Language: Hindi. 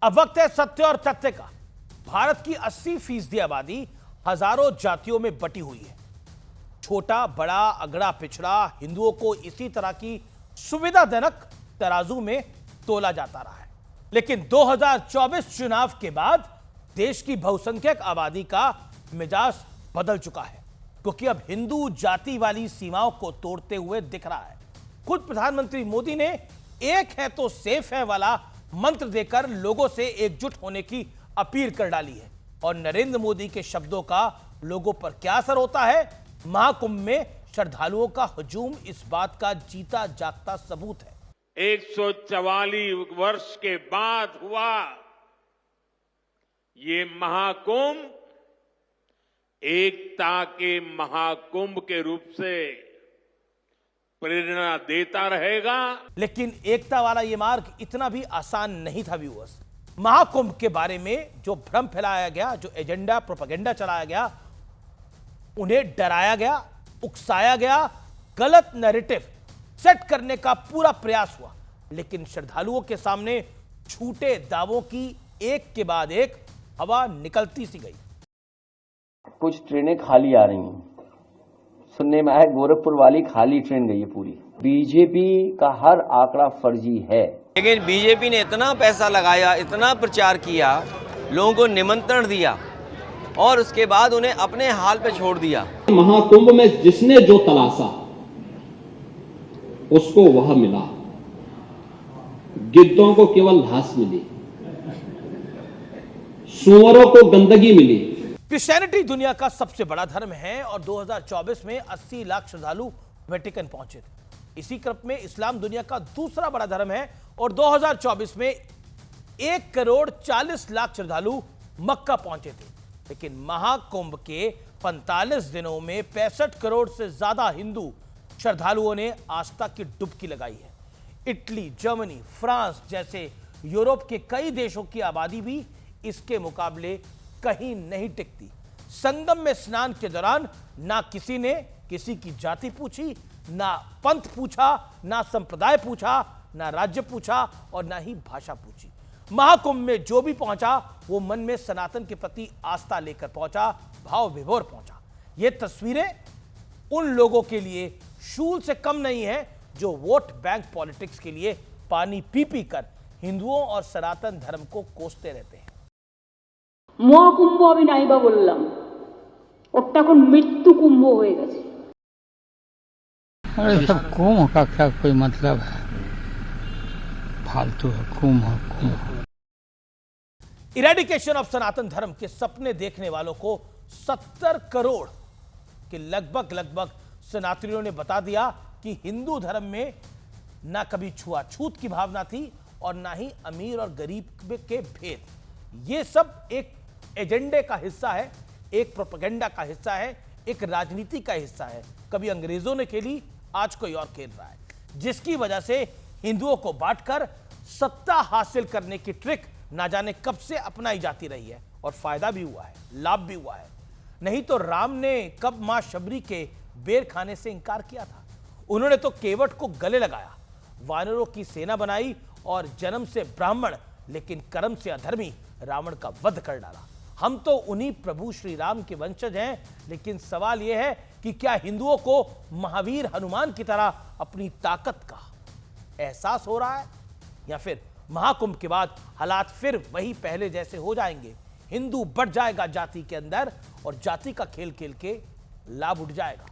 अब वक्त है सत्य और तथ्य का। भारत की 80% आबादी हजारों जातियों में बटी हुई है। छोटा बड़ा अगड़ा पिछड़ा हिंदुओं को इसी तरह की सुविधाजनक तराजू में तोला जाता रहा है। लेकिन 2024 चुनाव के बाद देश की बहुसंख्यक आबादी का मिजाज बदल चुका है, क्योंकि अब हिंदू जाति वाली सीमाओं को तोड़ते हुए दिख रहा है। खुद प्रधानमंत्री मोदी ने एक है तो सेफ है वाला मंत्र देकर लोगों से एकजुट होने की अपील कर डाली है। और नरेंद्र मोदी के शब्दों का लोगों पर क्या असर होता है, महाकुंभ में श्रद्धालुओं का हुजूम इस बात का जीता जागता सबूत है। 144 वर्ष के बाद हुआ ये महाकुंभ एकता के महाकुंभ के रूप से प्रेरणा देता रहेगा। लेकिन एकता वाला यह मार्ग इतना भी आसान नहीं था व्यूअर्स। महाकुंभ के बारे में जो भ्रम फैलाया गया, जो एजेंडा प्रोपेगेंडा चलाया गया, उन्हें डराया गया, उकसाया गया, गलत नैरेटिव सेट करने का पूरा प्रयास हुआ। लेकिन श्रद्धालुओं के सामने झूठे दावों की एक के बाद एक हवा निकलती सी गई। कुछ ट्रेनें खाली आ रही हैं, सुनने में आया गोरखपुर वाली खाली ट्रेन गई है पूरी। बीजेपी का हर आंकड़ा फर्जी है। लेकिन बीजेपी ने इतना पैसा लगाया, इतना प्रचार किया, लोगों को निमंत्रण दिया और उसके बाद उन्हें अपने हाल पे छोड़ दिया। महाकुंभ में जिसने जो तलाशा उसको वह मिला। गिद्धों को केवल घास मिली, सुअरों को गंदगी मिली। क्रिश्चियनिटी दुनिया का सबसे बड़ा धर्म है और 2024 में 80 लाख श्रद्धालु वेटिकन पहुंचे थे। इसी क्रम में इस्लाम दुनिया का दूसरा बड़ा धर्म है और 2024 में 1,40,00,000 श्रद्धालु मक्का पहुंचे थे। लेकिन महाकुंभ के 45 दिनों में 65 करोड़ से ज्यादा हिंदू श्रद्धालुओं ने आस्था की डुबकी लगाई है। इटली, जर्मनी, फ्रांस जैसे यूरोप के कई देशों की आबादी भी इसके मुकाबले कहीं नहीं टिकती। संगम में स्नान के दौरान ना किसी ने किसी की जाति पूछी, ना पंथ पूछा, ना संप्रदाय पूछा, ना राज्य पूछा और ना ही भाषा पूछी। महाकुंभ में जो भी पहुंचा वो मन में सनातन के प्रति आस्था लेकर पहुंचा, भाव विभोर पहुंचा। ये तस्वीरें उन लोगों के लिए शूल से कम नहीं है जो वोट बैंक पॉलिटिक्स के लिए पानी पी पी कर हिंदुओं और सनातन धर्म को कोसते रहते हैं। মহাকুম্ভ আমি নাইবা বললাম, ওটা এখন মৃত্যু কুম্ভ হয়ে গেছে। अरे सब कुंभ का क्या कोई मतलब है, फालतू है कुंभ। इरेडिकेशन ऑफ सनातन धर्म के सपने देखने वालों को 70 करोड़ के लगभग सनातनियों ने बता दिया कि हिंदू धर्म में ना कभी छुआछूत की भावना थी और ना ही अमीर और गरीब के भेद। ये सब एक एजेंडे का हिस्सा है, एक प्रोपेगेंडा का हिस्सा है, एक राजनीति का हिस्सा है। कभी अंग्रेजों ने खेली, आज कोई और खेल रहा है, जिसकी वजह से हिंदुओं को बांटकर सत्ता हासिल करने की ट्रिक ना जाने कब से अपनाई जाती रही है। और फायदा भी हुआ है, लाभ भी हुआ है। नहीं तो राम ने कब मां शबरी के बेर खाने से इंकार किया था। उन्होंने तो केवट को गले लगाया, वानरों की सेना बनाई और जन्म से ब्राह्मण लेकिन कर्म से अधर्मी रावण का वध कर डाला। हम तो उन्हीं प्रभु श्री राम के वंशज हैं। लेकिन सवाल यह है कि क्या हिंदुओं को महावीर हनुमान की तरह अपनी ताकत का एहसास हो रहा है, या फिर महाकुंभ के बाद हालात फिर वही पहले जैसे हो जाएंगे। हिंदू बढ़ जाएगा जाति के अंदर और जाति का खेल खेल के लाभ उठ जाएगा।